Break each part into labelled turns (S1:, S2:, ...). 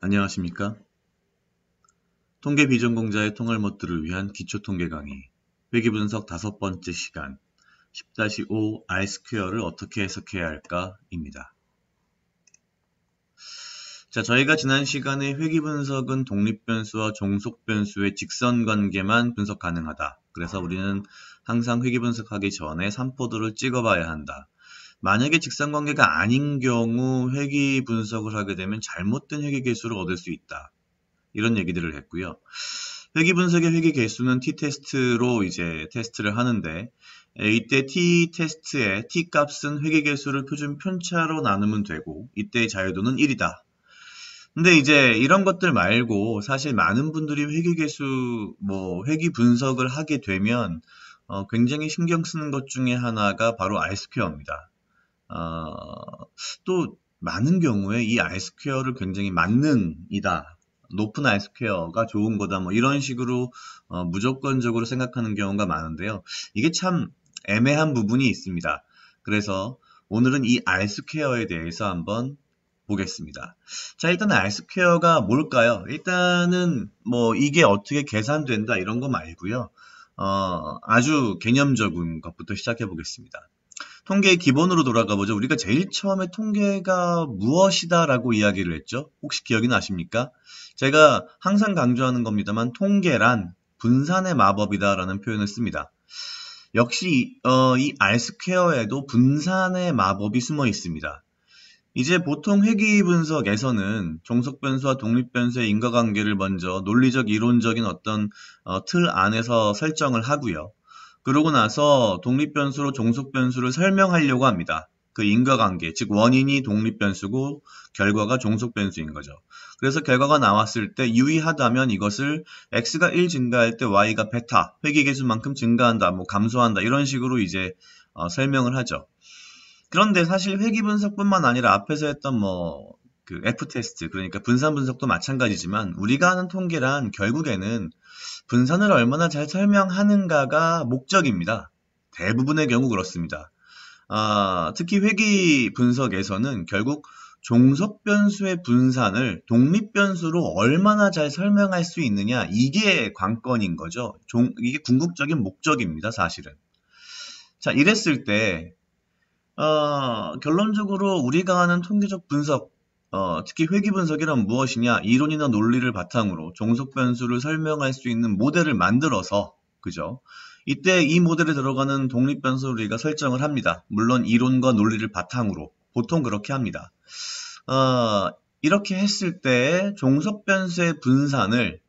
S1: 안녕하십니까? 통계 비전공자의 통할못들을 위한 기초통계 강의 회귀분석 5번째 시간 10-5 R스퀘어를 어떻게 해석해야 할까?입니다. 자, 저희가 지난 시간에 회귀분석은 독립변수와 종속변수의 직선관계만 분석 가능하다. 그래서 우리는 항상 회귀분석하기 전에 3포도를 찍어봐야 한다. 만약에 직선관계가 아닌 경우 회귀분석을 하게 되면 잘못된 회귀계수를 얻을 수 있다. 이런 얘기들을 했고요. 회귀 분석의 회귀 개수는 t-테스트로 이제 테스트를 하는데 이때 t-테스트의 t-값은 회귀 개수를 표준 편차로 나누면 되고 이때의 자유도는 1이다. 근데 이제 이런 것들 말고 사실 많은 분들이 회귀 개수 회귀 분석을 하게 되면 굉장히 신경 쓰는 것 중에 하나가 바로 R스퀘어입니다. 또 많은 경우에 이 R스퀘어를 굉장히 만능이다. 높은 R스퀘어가 좋은 거다. 이런 식으로 무조건적으로 생각하는 경우가 많은데요. 이게 참 애매한 부분이 있습니다. 그래서 오늘은 이 R스퀘어에 대해서 한번 보겠습니다. 자, 일단 R스퀘어가 뭘까요? 일단은 이게 어떻게 계산된다 이런 거 말고요. 아주 개념적인 것부터 시작해 보겠습니다. 통계의 기본으로 돌아가 보죠. 우리가 제일 처음에 통계가 무엇이다 라고 이야기를 했죠. 혹시 기억이 나십니까? 제가 항상 강조하는 겁니다만 통계란 분산의 마법이다 라는 표현을 씁니다. 역시 이 R스퀘어에도 분산의 마법이 숨어 있습니다. 이제 보통 회귀 분석에서는 종속변수와 독립변수의 인과관계를 먼저 논리적 이론적인 어떤 틀 안에서 설정을 하고요. 그러고 나서 독립변수로 종속변수를 설명하려고 합니다. 그 인과관계, 즉 원인이 독립변수고 결과가 종속변수인 거죠. 그래서 결과가 나왔을 때 유의하다면 이것을 x가 1 증가할 때 y가 베타, 회귀계수만큼 증가한다, 감소한다 이런 식으로 이제 설명을 하죠. 그런데 사실 회귀 분석뿐만 아니라 앞에서 했던 그 F테스트, 그러니까 분산 분석도 마찬가지지만 우리가 하는 통계란 결국에는 분산을 얼마나 잘 설명하는가가 목적입니다. 대부분의 경우 그렇습니다. 특히 회귀 분석에서는 결국 종속변수의 분산을 독립변수로 얼마나 잘 설명할 수 있느냐 이게 관건인 거죠. 이게 궁극적인 목적입니다, 사실은. 자, 이랬을 때 결론적으로 우리가 하는 통계적 분석, 특히 회귀 분석이란 무엇이냐, 이론이나 논리를 바탕으로 종속변수를 설명할 수 있는 모델을 만들어서, 그죠? 이때 이 모델에 들어가는 독립변수를 우리가 설정을 합니다. 물론 이론과 논리를 바탕으로 보통 그렇게 합니다. 이렇게 했을 때 종속변수의 분산을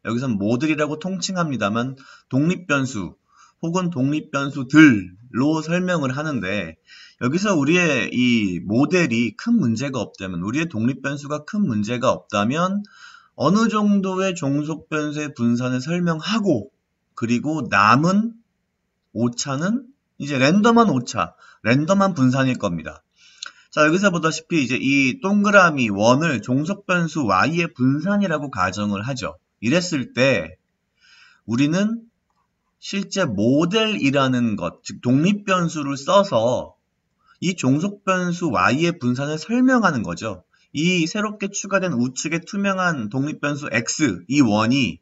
S1: 여기선 모델이라고 통칭합니다만 독립변수 혹은 독립변수들로 설명을 하는데 여기서 우리의 이 모델이 큰 문제가 없다면, 우리의 독립변수가 큰 문제가 없다면 어느 정도의 종속변수의 분산을 설명하고 그리고 남은 오차는 이제 랜덤한 분산일 겁니다. 자, 여기서 보다시피 이제 이 동그라미 원을 종속변수 y의 분산이라고 가정을 하죠. 이랬을 때 우리는 실제 모델이라는 것, 즉 독립변수를 써서 이 종속변수 y의 분산을 설명하는 거죠. 이 새롭게 추가된 우측의 투명한 독립변수 x, 이 원이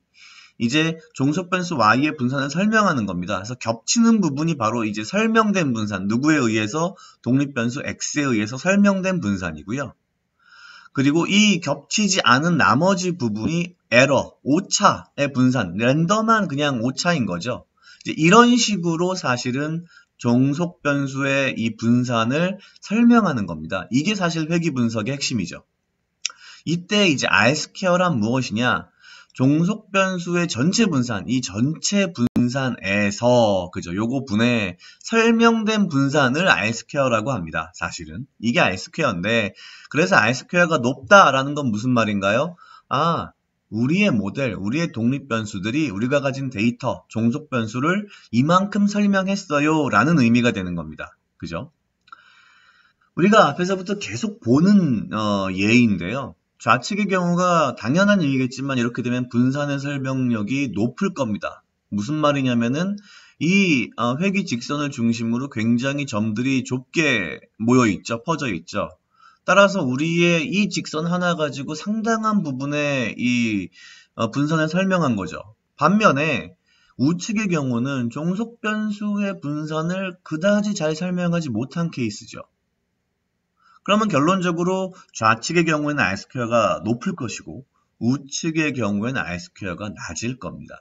S1: 이제 종속변수 y의 분산을 설명하는 겁니다. 그래서 겹치는 부분이 바로 이제 설명된 분산, 누구에 의해서? 독립변수 x에 의해서 설명된 분산이고요. 그리고 이 겹치지 않은 나머지 부분이 에러, 오차의 분산, 랜덤한 그냥 오차인 거죠. 이제 이런 식으로 사실은 종속변수의 이 분산을 설명하는 겁니다. 이게 사실 회귀 분석의 핵심이죠. 이때 이제 R스퀘어란 무엇이냐? 종속변수의 전체 분산, 이 전체 분산에서, 그죠? 요거 분에 설명된 분산을 R스퀘어라고 합니다. 사실은. 이게 R스퀘어인데, 그래서 R스퀘어가 높다라는 건 무슨 말인가요? 우리의 모델, 우리의 독립변수들이 우리가 가진 데이터, 종속변수를 이만큼 설명했어요. 라는 의미가 되는 겁니다. 그죠? 우리가 앞에서부터 계속 보는 예인데요. 좌측의 경우가 당연한 얘기겠지만 이렇게 되면 분산의 설명력이 높을 겁니다. 무슨 말이냐면은 이 회귀 직선을 중심으로 굉장히 점들이 좁게 모여 있죠. 퍼져 있죠. 따라서 우리의 이 직선 하나 가지고 상당한 부분의 이 분선을 설명한 거죠. 반면에 우측의 경우는 종속 변수의 분선을 그다지 잘 설명하지 못한 케이스죠. 그러면 결론적으로 좌측의 경우에는 R2가 높을 것이고 우측의 경우에는 R2가 낮을 겁니다.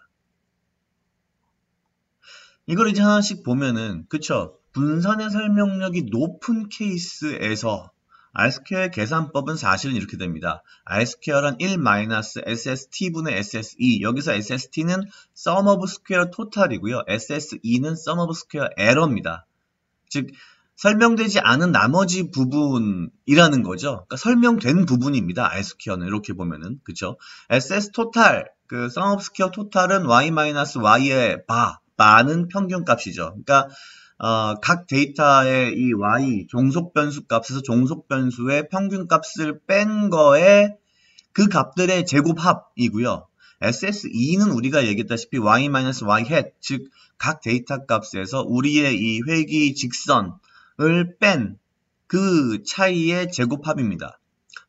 S1: 이걸 이제 하나씩 보면은 그쵸? 분산의 설명력이 높은 케이스에서 R2의 계산법은 사실은 이렇게 됩니다. R2란 1-SST분의 SSE. 여기서 SST는 Sum of Square Total이고요. SSE는 Sum of Square Error입니다. 즉 설명되지 않은 나머지 부분이라는 거죠. 그러니까 설명된 부분입니다. R2는 이렇게 보면은 그쵸? SS 토탈, 그 Sum of Square Total은 y-y의 바는 평균값이죠. 그러니까 각 데이터의 이 y 종속 변수 값에서 종속 변수의 평균값을 뺀 거에 그 값들의 제곱합이고요. SSE는 우리가 얘기했다시피 y-y hat, 즉 각 데이터 값에서 우리의 이 회귀 직선을 뺀 그 차이의 제곱합입니다.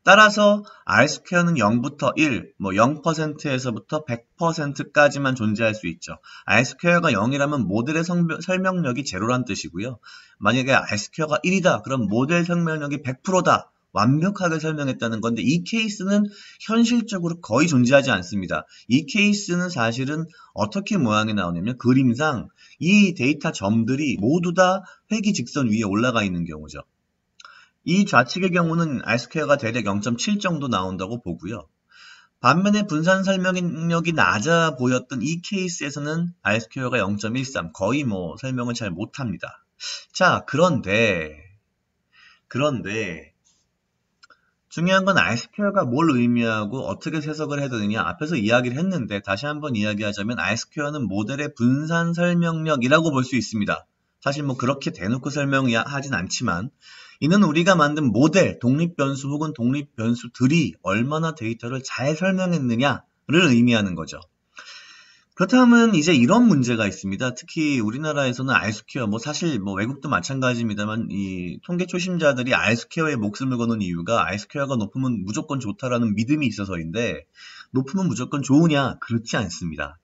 S1: 따라서 R2는 0부터 1, 0%에서부터 100%까지만 존재할 수 있죠. R2가 0이라면 모델의 설명력이 제로란 뜻이고요. 만약에 R2가 1이다, 그럼 모델 설명력이 100%다. 완벽하게 설명했다는 건데 이 케이스는 현실적으로 거의 존재하지 않습니다. 이 케이스는 사실은 어떻게 모양이 나오냐면 그림상 이 데이터 점들이 모두 다 회귀 직선 위에 올라가 있는 경우죠. 이 좌측의 경우는 R2가 대략 0.7 정도 나온다고 보고요. 반면에 분산 설명력이 낮아 보였던 이 케이스에서는 R2가 0.13, 거의 설명을 잘 못합니다. 자, 그런데 중요한 건 R2가 뭘 의미하고 어떻게 해석을 해야 되느냐 앞에서 이야기를 했는데 다시 한번 이야기하자면 R2는 모델의 분산 설명력이라고 볼 수 있습니다. 사실 그렇게 대놓고 설명하진 않지만 이는 우리가 만든 모델, 독립변수 혹은 독립변수들이 얼마나 데이터를 잘 설명했느냐를 의미하는 거죠. 그렇다면 이제 이런 문제가 있습니다. 특히 우리나라에서는 R2, 사실 외국도 마찬가지입니다만 이 통계 초심자들이 R2에 목숨을 거는 이유가 R2가 높으면 무조건 좋다라는 믿음이 있어서인데 높으면 무조건 좋으냐? 그렇지 않습니다.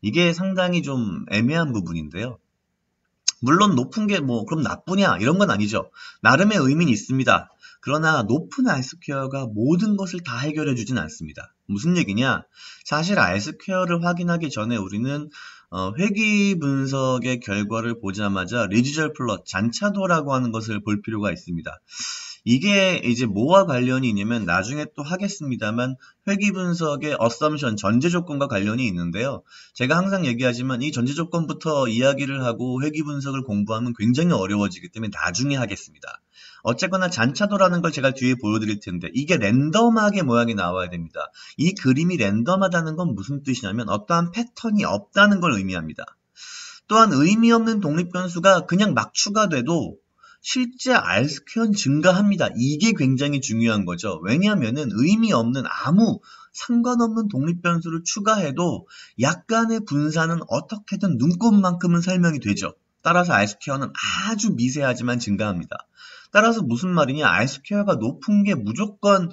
S1: 이게 상당히 좀 애매한 부분인데요. 물론 높은 게 그럼 나쁘냐? 이런 건 아니죠. 나름의 의미는 있습니다. 그러나 높은 R2가 모든 것을 다 해결해 주진 않습니다. 무슨 얘기냐? 사실 R2를 확인하기 전에 우리는 회귀 분석의 결과를 보자마자 리지절 플롯, 잔차도라고 하는 것을 볼 필요가 있습니다. 이게 이제 뭐와 관련이 있냐면 나중에 또 하겠습니다만 회귀 분석의 assumption, 전제 조건과 관련이 있는데요. 제가 항상 얘기하지만 이 전제 조건부터 이야기를 하고 회귀 분석을 공부하면 굉장히 어려워지기 때문에 나중에 하겠습니다. 어쨌거나 잔차도라는 걸 제가 뒤에 보여드릴 텐데 이게 랜덤하게 모양이 나와야 됩니다. 이 그림이 랜덤하다는 건 무슨 뜻이냐면 어떠한 패턴이 없다는 걸 의미합니다. 또한 의미 없는 독립변수가 그냥 막 추가돼도 실제 R2는 증가합니다. 이게 굉장히 중요한 거죠. 왜냐하면은 의미 없는 아무 상관없는 독립변수를 추가해도 약간의 분산은 어떻게든 눈꼽만큼은 설명이 되죠. 따라서 R2는 아주 미세하지만 증가합니다. 따라서 무슨 말이냐? R2가 높은 게 무조건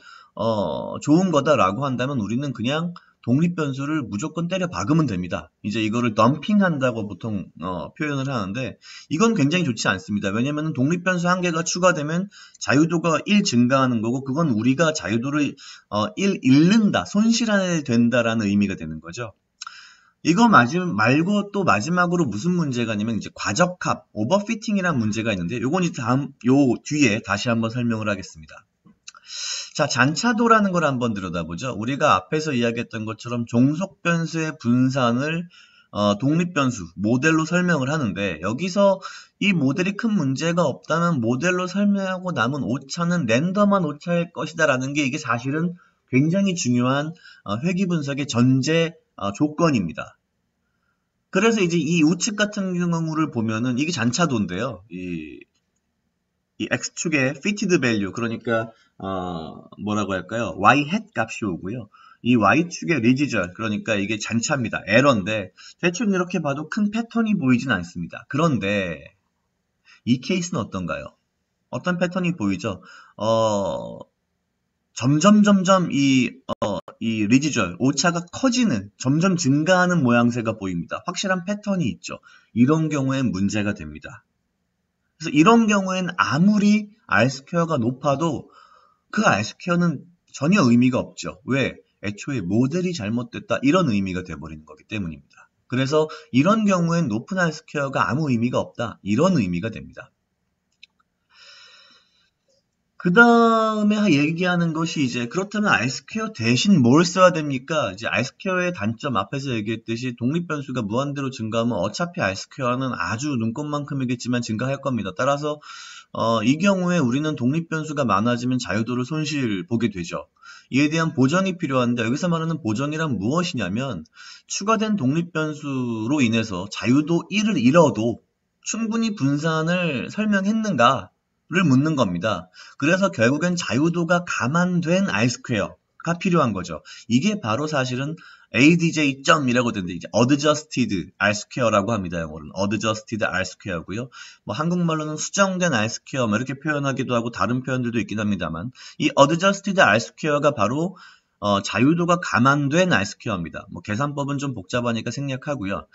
S1: 좋은 거다라고 한다면 우리는 그냥 독립변수를 무조건 때려 박으면 됩니다. 이제 이거를 덤핑한다고 보통 표현을 하는데 이건 굉장히 좋지 않습니다. 왜냐하면 독립변수 한 개가 추가되면 자유도가 1 증가하는 거고 그건 우리가 자유도를 1 잃는다, 손실하게 된다라는 의미가 되는 거죠. 이거 말고 또 마지막으로 무슨 문제가 있냐면 이제 과적합, 오버피팅이라는 문제가 있는데 요건 이제 요 뒤에 다시 한번 설명을 하겠습니다. 자, 잔차도라는 걸 한번 들여다보죠. 우리가 앞에서 이야기했던 것처럼 종속 변수의 분산을 독립변수, 모델로 설명을 하는데 여기서 이 모델이 큰 문제가 없다면 모델로 설명하고 남은 오차는 랜덤한 오차일 것이다 라는 게 이게 사실은 굉장히 중요한 회귀 분석의 전제 조건입니다. 그래서 이제 이 우측 같은 경우를 보면은 이게 잔차도인데요. 이 X축의 fitted value, 그러니까 뭐라고 할까요? Y hat 값이 오고요. 이 Y축의 residual, 그러니까 이게 잔차입니다. 에러인데 대충 이렇게 봐도 큰 패턴이 보이진 않습니다. 그런데 이 케이스는 어떤가요? 어떤 패턴이 보이죠? 점점 이 리지주얼, 오차가 커지는, 점점 증가하는 모양새가 보입니다. 확실한 패턴이 있죠. 이런 경우엔 문제가 됩니다. 그래서 이런 경우엔 아무리 R스퀘어가 높아도 그 R스퀘어는 전혀 의미가 없죠. 왜? 애초에 모델이 잘못됐다. 이런 의미가 돼버리는 거기 때문입니다. 그래서 이런 경우엔 높은 R스퀘어가 아무 의미가 없다. 이런 의미가 됩니다. 그 다음에 얘기하는 것이 이제 그렇다면 R스퀘어 대신 뭘 써야 됩니까? 이제 R스퀘어의 단점 앞에서 얘기했듯이 독립변수가 무한대로 증가하면 어차피 R스퀘어는 아주 눈꼽만큼이겠지만 증가할 겁니다. 따라서 이 경우에 우리는 독립변수가 많아지면 자유도를 손실 보게 되죠. 이에 대한 보정이 필요한데 여기서 말하는 보정이란 무엇이냐면 추가된 독립변수로 인해서 자유도 1을 잃어도 충분히 분산을 설명했는가? 를 묻는 겁니다. 그래서 결국엔 자유도가 감안된 R스퀘어가 필요한 거죠. 이게 바로 사실은 ADJ.이라고 되는데 이제 Adjusted R스퀘어라고 합니다. 영어로는 Adjusted R스퀘어고요. 뭐 한국말로는 수정된 R스퀘어 뭐 이렇게 표현하기도 하고 다른 표현들도 있긴 합니다만 이 Adjusted R스퀘어가 바로 자유도가 감안된 R스퀘어입니다. 뭐 계산법은 좀 복잡하니까 생략하고요.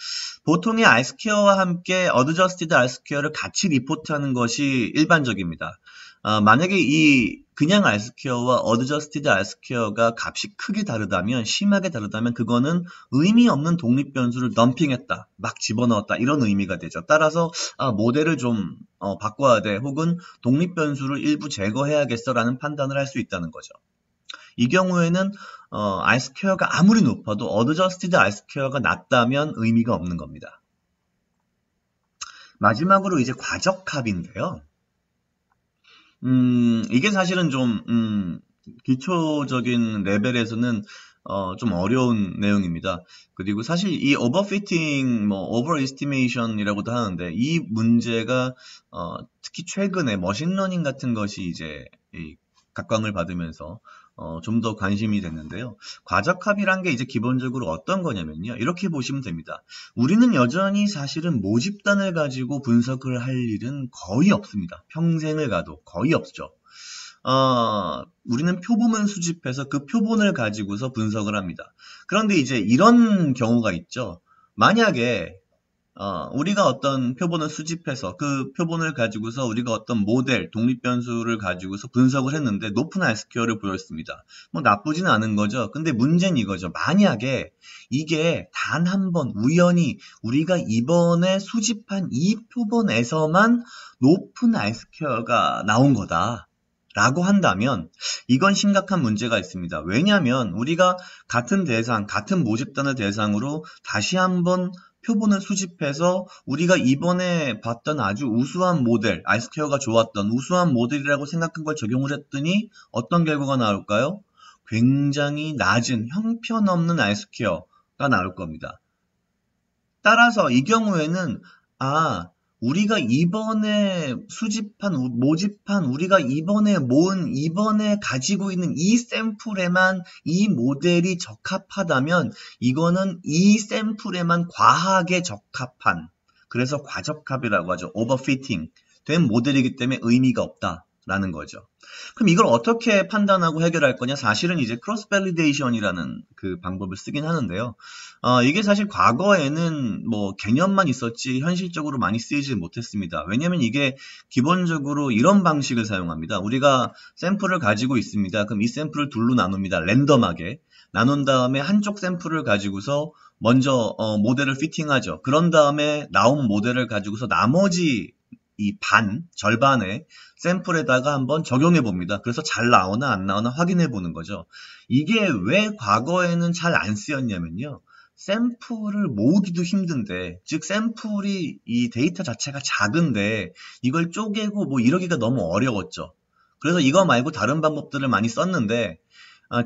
S1: 보통의 R스퀘어와 함께 Adjusted R스퀘어를 같이 리포트하는 것이 일반적입니다. 만약에 이 그냥 R스퀘어와 Adjusted R스퀘어가 값이 크게 다르다면, 심하게 다르다면 그거는 의미 없는 독립변수를 덤핑했다, 막 집어넣었다 이런 의미가 되죠. 따라서 모델을 좀 바꿔야 돼, 혹은 독립변수를 일부 제거해야겠어라는 판단을 할 수 있다는 거죠. 이 경우에는 R스퀘어가 아무리 높아도 Adjusted R스퀘어가 낮다면 의미가 없는 겁니다. 마지막으로 이제 과적합인데요. 이게 사실은 좀 기초적인 레벨에서는 좀 어려운 내용입니다. 그리고 사실 이 오버피팅, 뭐 오버에스티메이션이라고도 하는데 이 문제가 특히 최근에 머신러닝 같은 것이 이제 각광을 받으면서 좀 더 관심이 됐는데요. 과적합이란 게 이제 기본적으로 어떤 거냐면요. 이렇게 보시면 됩니다. 우리는 여전히 사실은 모집단을 가지고 분석을 할 일은 거의 없습니다. 평생을 가도 거의 없죠. 우리는 표본을 수집해서 그 표본을 가지고서 분석을 합니다. 그런데 이제 이런 경우가 있죠. 만약에 우리가 어떤 표본을 수집해서 그 표본을 가지고서 우리가 어떤 모델, 독립변수를 가지고서 분석을 했는데 높은 R스퀘어를 보였습니다. 뭐 나쁘진 않은 거죠. 근데 문제는 이거죠. 만약에 이게 단 한 번 우연히 우리가 이번에 수집한 이 표본에서만 높은 R스퀘어가 나온 거다. 라고 한다면 이건 심각한 문제가 있습니다. 왜냐하면 우리가 같은 대상, 같은 모집단을 대상으로 다시 한번 표본을 수집해서 우리가 이번에 봤던 아주 우수한 모델, R스퀘어가 좋았던 우수한 모델이라고 생각한 걸 적용을 했더니 어떤 결과가 나올까요? 굉장히 낮은 형편없는 R스퀘어가 나올 겁니다. 따라서 이 경우에는 우리가 이번에 모집한, 우리가 이번에 모은, 이번에 가지고 있는 이 샘플에만 이 모델이 적합하다면 이거는 이 샘플에만 과하게 적합한, 그래서 과적합이라고 하죠. 오버피팅 된 모델이기 때문에 의미가 없다라는 거죠. 그럼 이걸 어떻게 판단하고 해결할 거냐? 사실은 이제 크로스 밸리데이션이라는 그 방법을 쓰긴 하는데요. 이게 사실 과거에는 뭐 개념만 있었지 현실적으로 많이 쓰이지 못했습니다. 왜냐면 이게 기본적으로 이런 방식을 사용합니다. 우리가 샘플을 가지고 있습니다. 그럼 이 샘플을 둘로 나눕니다. 랜덤하게. 나눈 다음에 한쪽 샘플을 가지고서 먼저 모델을 피팅하죠. 그런 다음에 나온 모델을 가지고서 나머지 이 절반의 샘플에다가 한번 적용해 봅니다. 그래서 잘 나오나 안 나오나 확인해 보는 거죠. 이게 왜 과거에는 잘 안 쓰였냐면요. 샘플을 모으기도 힘든데, 즉 샘플이 이 데이터 자체가 작은데 이걸 쪼개고 뭐 이러기가 너무 어려웠죠. 그래서 이거 말고 다른 방법들을 많이 썼는데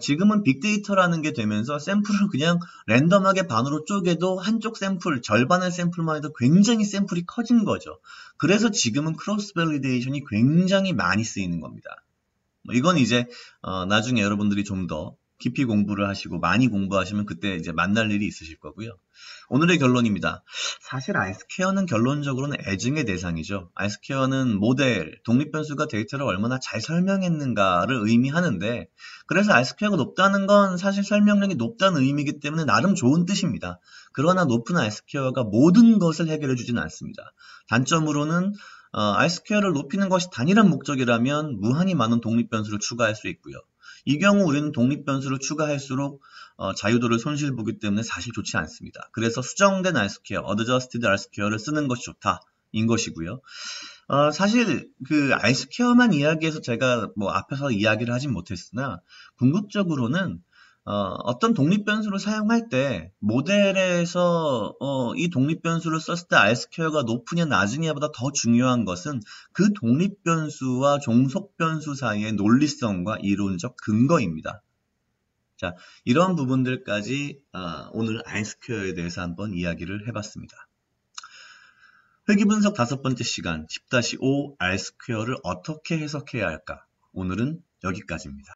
S1: 지금은 빅데이터라는 게 되면서 샘플을 그냥 랜덤하게 반으로 쪼개도 한쪽 샘플, 절반의 샘플만 해도 굉장히 샘플이 커진 거죠. 그래서 지금은 크로스 밸리데이션이 굉장히 많이 쓰이는 겁니다. 이건 이제 나중에 여러분들이 좀 더 깊이 공부를 하시고 많이 공부하시면 그때 이제 만날 일이 있으실 거고요. 오늘의 결론입니다. 사실 아이스퀘어는 결론적으로는 애증의 대상이죠. 아이스퀘어는 모델, 독립변수가 데이터를 얼마나 잘 설명했는가를 의미하는데, 그래서 아이스퀘어가 높다는 건 사실 설명력이 높다는 의미이기 때문에 나름 좋은 뜻입니다. 그러나 높은 아이스퀘어가 모든 것을 해결해 주지는 않습니다. 단점으로는 아이스퀘어를 높이는 것이 단일한 목적이라면 무한히 많은 독립변수를 추가할 수 있고요. 이 경우 우리는 독립변수를 추가할수록 자유도를 손실보기 때문에 사실 좋지 않습니다. 그래서 수정된 R스퀘어, Adjusted R스퀘어를 쓰는 것이 좋다. 인 것이고요. 사실 그 R스퀘어만 이야기해서 제가 뭐 앞에서 이야기를 하진 못했으나 궁극적으로는 어떤 독립변수를 사용할 때 모델에서 이 독립변수를 썼을 때 R스퀘어가 높으냐 낮으냐보다 더 중요한 것은 그 독립변수와 종속변수 사이의 논리성과 이론적 근거입니다. 자, 이런 부분들까지 오늘 R스퀘어에 대해서 한번 이야기를 해봤습니다. 회귀분석 5번째 시간 10-5 R스퀘어를 어떻게 해석해야 할까? 오늘은 여기까지입니다.